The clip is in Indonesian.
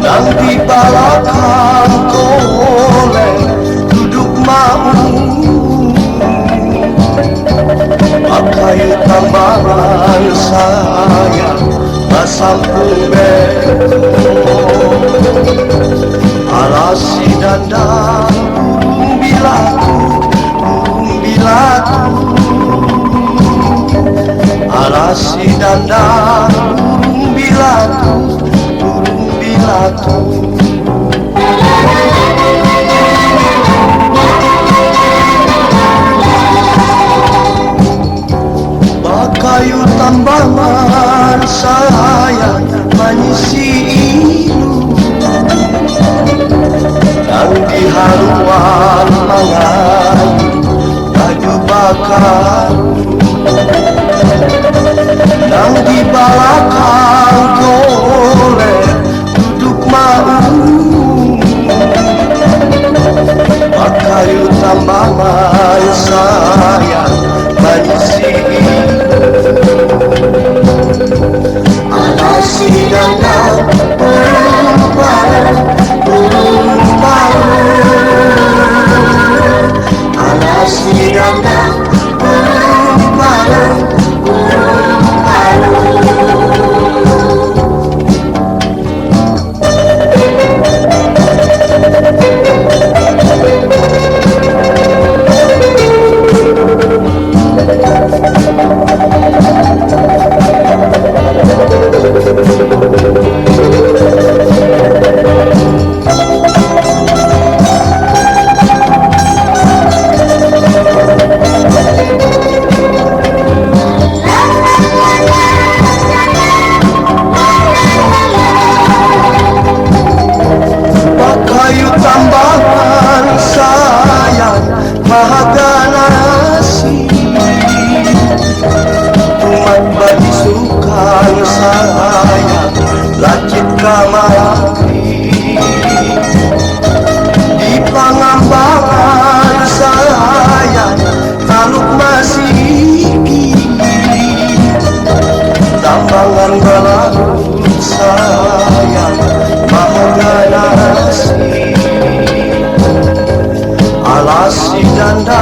Nang di balakang koleng duduk mau pakai tambahan saya masampung beto alasi dandang burung bilaku alasi dandang burung bilaku kayu tambangan saya mengisi ilu yang di haluan mangayu baju bakar yang di balakang golek duduk mau kayu tambangan saya mengisi alasi dandang burung alasi dandang burung tambangan saya bahagia nasi umat bagi sukan saya lacit kamari di pangambangan saya taluk masiki tambangan balarut saya bahagia nasi alasi dandang